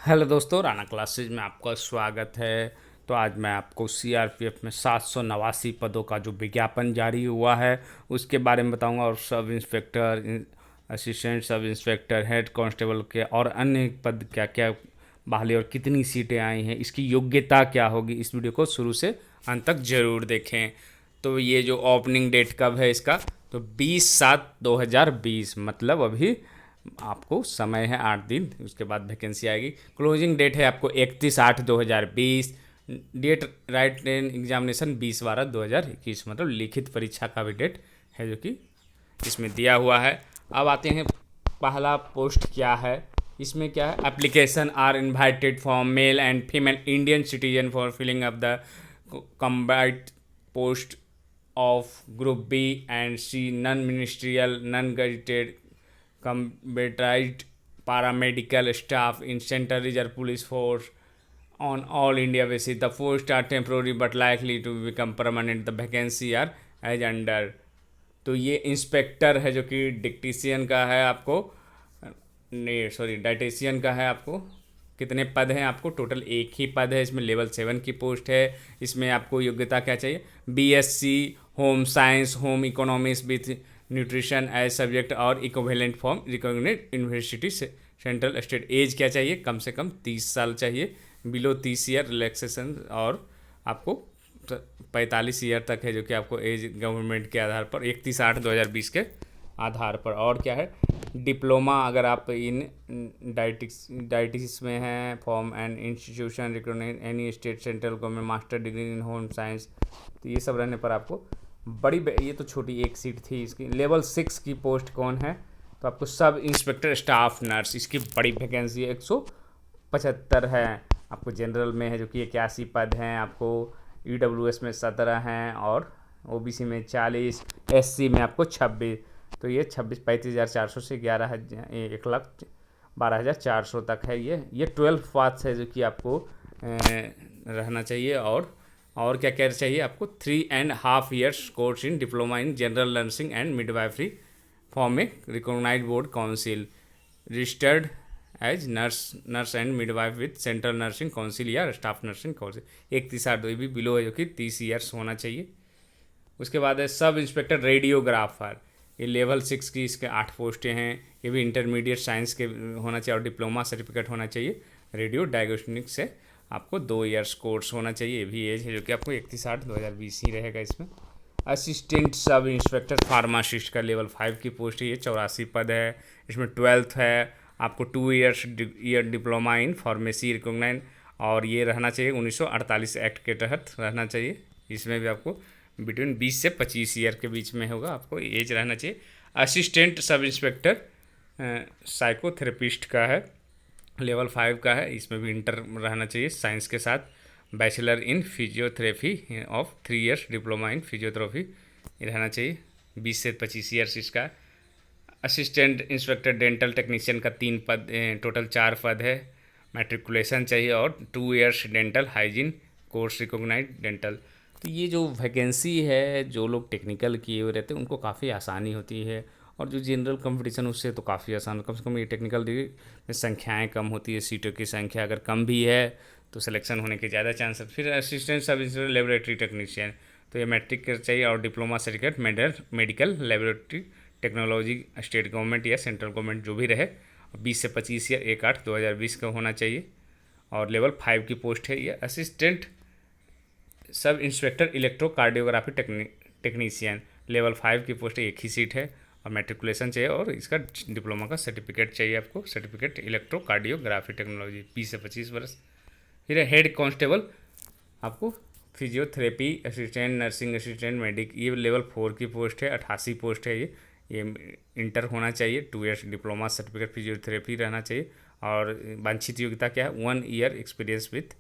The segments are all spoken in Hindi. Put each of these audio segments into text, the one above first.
हेलो दोस्तों, राणा क्लासेज में आपका स्वागत है। तो आज मैं आपको सीआरपीएफ में 789 पदों का जो विज्ञापन जारी हुआ है उसके बारे में बताऊंगा, और sub inspector, assistant sub inspector, head constable के और अन्य पद क्या क्या बहाली और कितनी सीटें आई हैं, इसकी योग्यता क्या होगी। इस वीडियो को शुरू से अंत तक जरूर देखें। तो ये जो ओपनिंग डेट कब है इसका, तो 20/7/2020, मतलब अभी आपको समय है 8 दिन, उसके बाद वैकेंसी आएगी। क्लोजिंग डेट है आपको 31/8/2020। डेट राइट एग्जामिनेशन 20/12/2021, मतलब लिखित परीक्षा का भी डेट है जो कि इसमें दिया हुआ है। अब आते हैं पहला पोस्ट क्या है। इसमें क्या है, application are invited for male and female Indian citizen for filling up the combatant post of group B and C, non ministerial, non gazetted, combatant paramedical staff in Central Reserve Police Force on all India basis. The posts are temporary but likely to become permanent. The vacancy are as under. तो ये इंस्पेक्टर है जो कि डिक्टीशियन का है आपको, नहीं सॉरी डाइटेशियन का है। आपको कितने पद हैं, आपको टोटल एक ही पद है। इसमें लेवल 7 की पोस्ट है। इसमें आपको योग्यता क्या चाहिए, BSc home science, home economics with nutrition as subject और इक्विवेलेंट फॉर्म रिकॉग्नाइज्ड यूनिवर्सिटी से सेंट्रल स्टेट। एज क्या चाहिए, कम से कम 30 साल चाहिए, बिलो 30 ईयर रिलैक्सेशन, और आपको 45 ईयर तक है जो कि आपको एज गवर्नमेंट के आधार पर 31/8/2020 के आधार पर। और क्या है, डिप्लोमा अगर आप इन डाइटिक्स में हैं, form and institution recognise any state central government, master degree in home science, तो ये सब रहने पर आपको ये तो छोटी एक सीट थी इसकी। लेवल 6 की पोस्ट कौन है, तो आपको सब इंस्पेक्टर स्टाफ नर्स, इसकी बड़ी वैकेंसी है, 175 है। आपको जनरल में है जो कि 81 पद हैं, आपको ईडब्ल्यूएस में 17 हैं, और ओबीसी में 40, एससी में आपको 26। तो ये 35,400 से 1,12,400 तक है। ये 12 पास है जो कि आपको रहना चाहिए। और क्या क्या चाहिए आपको, 3.5 years course in diploma in general nursing and midwifery form a recognise board council, registered as nurse and midwife with central nursing council या स्टाफ नर्सिंग काउंसिल। 31/8 भी बिलो है जो कि 30 ईयर्स होना चाहिए। उसके बाद है सब इंस्पेक्टर रेडियोग्राफर, ये लेवल 6 की इसके 8 पोस्टें हैं। ये भी इंटरमीडिएट साइंस के होना चाहिए और डिप्लोमा सर्टिफिकेट होना चाहिए। रेडियो डायग्नोस्टिक से आपको 2 ईयर्स कोर्स होना चाहिए। ये भी एज है जो कि आपको 31/8/2020 ही रहेगा इसमें। असिस्टेंट सब इंस्पेक्टर फार्मासिस्ट का लेवल 5 की पोस्ट है, ये 84 पद है। इसमें 12th है, आपको 2 year diploma in pharmacy recognise, और ये रहना चाहिए 1948 एक्ट के तहत रहना चाहिए। इसमें भी आपको बिटवीन 20 से 25 ईयर के बीच में होगा, आपको एज रहना चाहिए। असिस्टेंट सब इंस्पेक्टर साइकोथेरेपिस्ट का है, लेवल 5 का है। इसमें भी इंटर रहना चाहिए साइंस के साथ। Bachelor in physiotherapy of 3 years diploma in physiotherapy रहना चाहिए, 20 से 25 ईयर्स इसका। असिस्टेंट इंस्पेक्टर डेंटल टेक्नीशियन का 3 पद, टोटल 4 पद है। मैट्रिकुलेशन चाहिए और 2 years dental hygiene course recognise dental. तो ये जो वैकेंसी है, जो लोग टेक्निकल किए हुए रहते हैं उनको काफ़ी आसानी होती है, और जो जनरल कंपटीशन उससे तो काफ़ी आसान, कम से कम ये टेक्निकल डिग्री में संख्याएँ कम होती है, सीटों की संख्या अगर कम भी है तो सिलेक्शन होने के ज़्यादा चांस है। फिर assistant sub inspector laboratory technician, तो ये मैट्रिक चाहिए और diploma certificate medical laboratory technology, state government या सेंट्रल गवर्नमेंट जो भी रहे, 20 से 25 या 1/8/2020 का होना चाहिए। और लेवल 5 की पोस्ट है ये assistant sub inspector electrocardiography technician, level 5 की पोस्ट है, एक ही सीट है, और मैट्रिकुलेशन चाहिए और इसका डिप्लोमा का सर्टिफिकेट चाहिए आपको, सर्टिफिकेट इलेक्ट्रोकार्डियोग्राफी टेक्नोलॉजी, 20 से 25 वर्ष। फिर हेड कांस्टेबल, आपको physiotherapy assistant, nursing assistant, medic, ये लेवल 4 की पोस्ट है, 88 पोस्ट है। ये इंटर होना चाहिए, 2 ईयर्स डिप्लोमा सर्टिफिकेट फिजियोथेरेपी रहना चाहिए। और वांछित योग्यता क्या है, 1 year experience with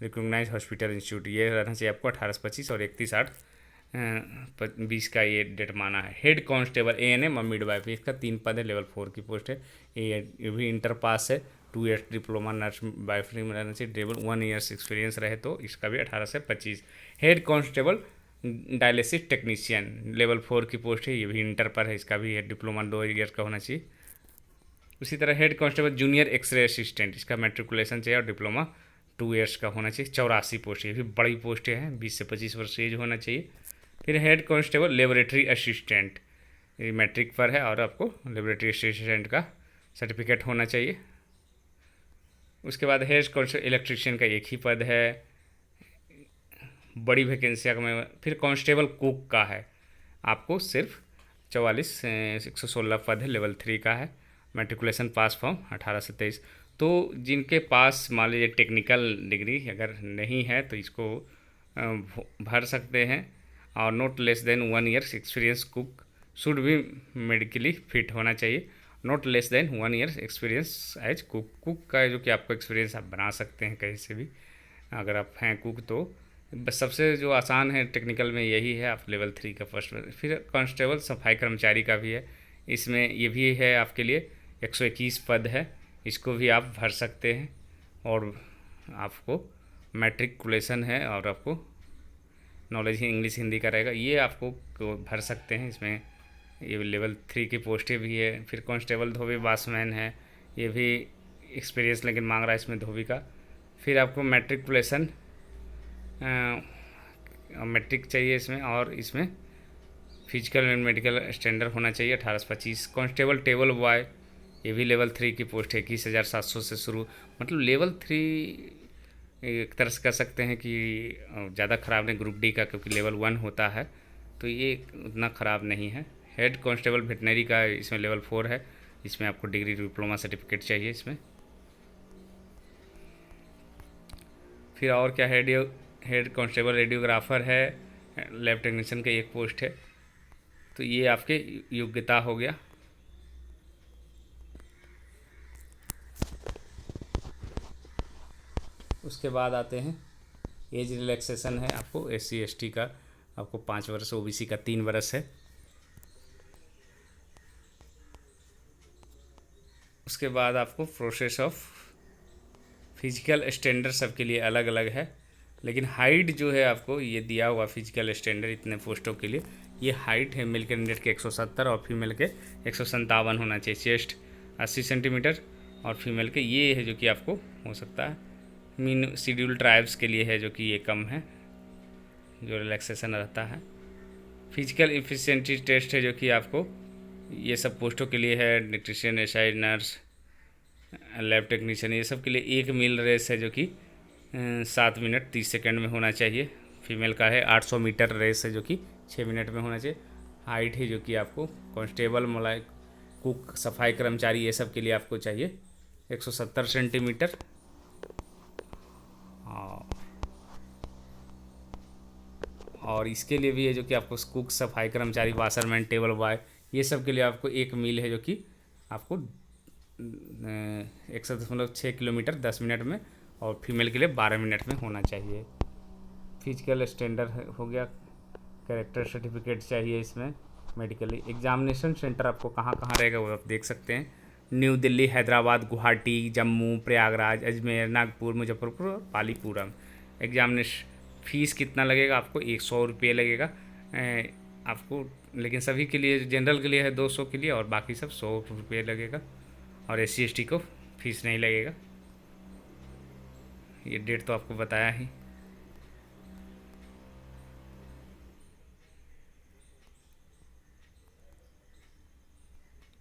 recognise hospital institute, ये रहना चाहिए आपको 18 से 25 और 31/8/20 का ये डेट माना है। हेड कांस्टेबल एएनएम और मिडवाइफ, इसका 3 पद है, लेवल 4 की पोस्ट है। ये भी इंटर पास है, 2 ईयर्स डिप्लोमा नर्स बायोफ्री में रहना चाहिए, लेवल 1 ईयर्स एक्सपीरियंस रहे तो इसका भी 18 से 25। Head constable dialysis technician, level 4 की पोस्ट है, ये भी इंटर पर है, इसका भी डिप्लोमा 2 ईयर का होना चाहिए। उसी तरह head constable junior X ray assistant, इसका मैट्रिकुलेशन चाहिए और डिप्लोमा 2 ईयर्स का होना चाहिए। 84 पोस्ट, ये भी बड़ी पोस्ट है, 20 से 25 वर्ष एज होना चाहिए। फिर हेड कांस्टेबल लेबोरेटरी असिस्टेंट, ये मैट्रिक पर है और आपको लेबोरेटरी असिस्टेंट का सर्टिफिकेट होना चाहिए। उसके बाद हेड कांस्टेबल इलेक्ट्रीशियन का एक ही पद है, बड़ी वैकेंसी में। फिर कांस्टेबल कुक का है, आपको सिर्फ 116 पद है, लेवल 3 का है। मैट्रिकुलेशन पास फॉर्म 18 से 23। तो जिनके पास मान लीजिए टेक्निकल डिग्री अगर नहीं है तो इसको भर सकते हैं। और not less than 1 years experience cook should भी मेडिकली फिट होना चाहिए। Not less than 1 years experience as cook, cook का जो कि आपको एक्सपीरियंस आप बना सकते हैं कहीं से भी अगर आप हैं कुक। तो बस सबसे जो आसान है टेक्निकल में यही है, आप लेवल 3 का फर्स्ट। फिर कांस्टेबल सफाई कर्मचारी का भी है, इसमें ये भी है आपके लिए 121 पद है, इसको भी आप भर सकते हैं। और आपको मैट्रिकुलेशन है और आपको नॉलेज ही इंग्लिश हिंदी का रहेगा, ये आपको भर सकते हैं। इसमें ये लेवल 3 की पोस्टें भी है। फिर कांस्टेबल धोबी बासमैन है, ये भी एक्सपीरियंस लेकिन मांग रहा है इसमें धोबी का। फिर आपको मैट्रिकुलेशन मैट्रिक चाहिए इसमें, और इसमें फिजिकल एंड मेडिकल स्टैंडर्ड होना चाहिए 18 से 25। कांस्टेबल टेबल बॉय, ये भी लेवल 3 की पोस्ट है, 21,700 से शुरू। मतलब लेवल 3 एक तरह से कह सकते हैं कि ज़्यादा ख़राब नहीं ग्रुप डी का, क्योंकि लेवल 1 होता है तो ये उतना ख़राब नहीं है। हेड कांस्टेबल वेटनरी का इसमें लेवल 4 है, इसमें आपको डिग्री डिप्लोमा सर्टिफिकेट चाहिए इसमें। फिर और क्या, हेड कांस्टेबल रेडियोग्राफर है, लैब टेक्नीशियन का एक पोस्ट है। तो ये आपके योग्यता हो गया। उसके बाद आते हैं एज रिलैक्सेशन है, आपको SC ST का आपको 5 वर्ष, OBC का 3 वर्ष है। उसके बाद आपको प्रोसेस ऑफ फिजिकल स्टैंडर्ड सबके लिए अलग अलग है, लेकिन हाइट जो है आपको ये दिया हुआ फिजिकल स्टैंडर्ड इतने पोस्टों के लिए, ये हाइट है मेल कैंडिडेट के 170 और फीमेल के 157 होना चाहिए। चेस्ट 80 सेंटीमीटर और फीमेल के ये है जो कि आपको हो सकता है मीन शेड्यूल ट्राइब्स के लिए है, जो कि ये कम है जो रिलैक्सेशन रहता है। फिजिकल इफिशिएंसी टेस्ट है जो कि आपको ये सब पोस्टों के लिए है, nutrition, SI, nurse, lab technician, ये सब के लिए 1 मील रेस है जो कि 7 मिनट 30 सेकंड में होना चाहिए। फीमेल का है 800 मीटर रेस है जो कि 6 मिनट में होना चाहिए। हाइट है जो कि आपको कांस्टेबल, मलाई, कुक, सफाई कर्मचारी, ये सब के लिए आपको चाहिए 170 सेंटीमीटर। और इसके लिए भी है जो कि आपको कुक, सफाई कर्मचारी, वाशरमैन, टेबल बॉय, ये सब के लिए आपको 1 मील है जो कि आपको 1.6 किलोमीटर 10 मिनट में, और फीमेल के लिए 12 मिनट में होना चाहिए। फिजिकल स्टैंडर्ड हो गया। कैरेक्टर सर्टिफिकेट चाहिए इसमें। मेडिकली एग्जामिनेशन सेंटर आपको कहाँ कहाँ रहेगा वो आप देख सकते हैं। न्यू दिल्ली, हैदराबाद, गुवाहाटी, जम्मू, प्रयागराज, अजमेर, नागपुर, मुजफ्फरपुर और पालीपुरम। एग्जामिनेशन फ़ीस कितना लगेगा आपको, 100 रुपये लगेगा आपको, लेकिन सभी के लिए, जनरल के लिए है 200 के लिए, और बाकी सब 100 रुपये लगेगा। और SC ST को फीस नहीं लगेगा। ये डेट तो आपको बताया ही।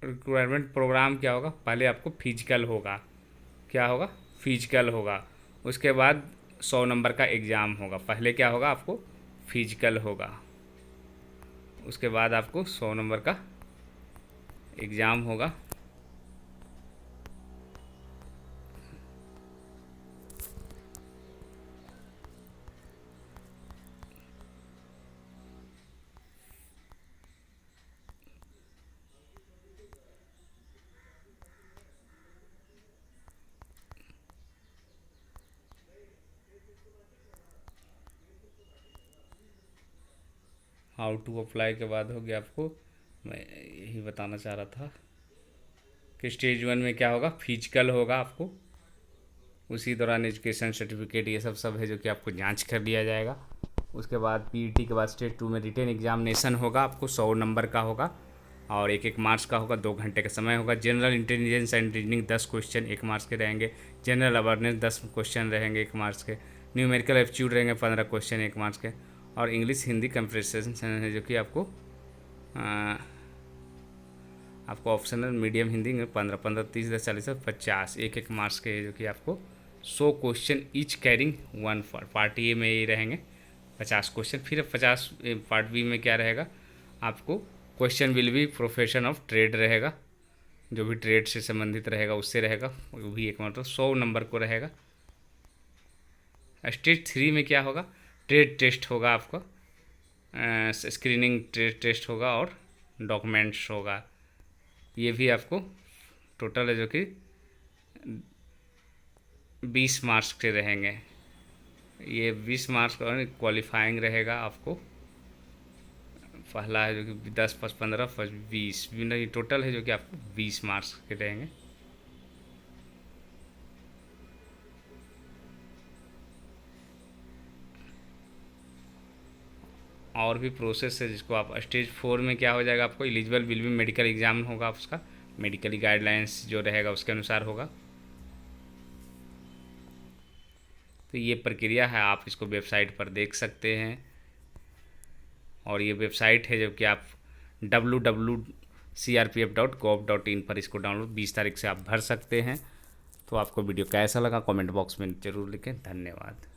रिक्वायरमेंट प्रोग्राम क्या होगा, पहले आपको फिजिकल होगा, क्या होगा, फिजिकल होगा। उसके बाद 100 नंबर का एग्ज़ाम होगा। पहले क्या होगा, आपको फिजिकल होगा, उसके बाद आपको 100 नंबर का एग्ज़ाम होगा। हाउ टू अप्लाई के बाद हो गया आपको, मैं यही बताना चाह रहा था कि स्टेज 1 में क्या होगा, फिजिकल होगा आपको। उसी दौरान एजुकेशन सर्टिफिकेट ये सब है जो कि आपको जांच कर लिया जाएगा। उसके बाद PET के बाद स्टेज 2 में रिटेन एग्जामिनेशन होगा, आपको 100 नंबर का होगा। और 1-1 मार्क्स का होगा, 2 घंटे का समय होगा। General intelligence and reasoning 10 question 1 marks के रहेंगे। जनरल अवेयरनेस 10 क्वेश्चन रहेंगे 1 मार्क्स के। न्यूमेरिकल एप्टीट्यूड रहेंगे 15 क्वेश्चन 1 मार्क्स के। और इंग्लिश हिंदी कंप्रेशन है जो कि आपको ऑप्शनल मीडियम हिंदी में 15 15 30 10 40 50 1-1 मार्क्स के, जो कि आपको 100 question each carrying 1 part A में ये रहेंगे 50 क्वेश्चन। फिर 50 पार्ट बी में क्या रहेगा आपको, question will be profession of trade रहेगा, जो भी ट्रेड से संबंधित रहेगा उससे रहेगा, वो भी एक मतलब 100 नंबर को रहेगा। स्टेज 3 में क्या होगा, ट्रेड टेस्ट होगा आपका, स्क्रीनिंग ट्रेड टेस्ट होगा और डॉक्यूमेंट्स होगा। ये भी आपको टोटल है जो कि 20 मार्क्स के रहेंगे। ये 20 मार्क्स का क्वालिफाइंग रहेगा आपको। पहला है जो कि 10 + 15 + 20 नहीं, टोटल है जो कि आपको 20 मार्क्स के रहेंगे। और भी प्रोसेस है जिसको आप स्टेज 4 में क्या हो जाएगा, आपको एलिजिबल विल भी मेडिकल एग्जाम होगा, उसका मेडिकली गाइडलाइंस जो रहेगा उसके अनुसार होगा। तो ये प्रक्रिया है, आप इसको वेबसाइट पर देख सकते हैं। और ये वेबसाइट है जो कि आप www.crpf.gov.in पर इसको डाउनलोड 20 तारीख से आप भर सकते हैं। तो आपको वीडियो कैसा लगा कमेंट बॉक्स में ज़रूर लिखें। धन्यवाद।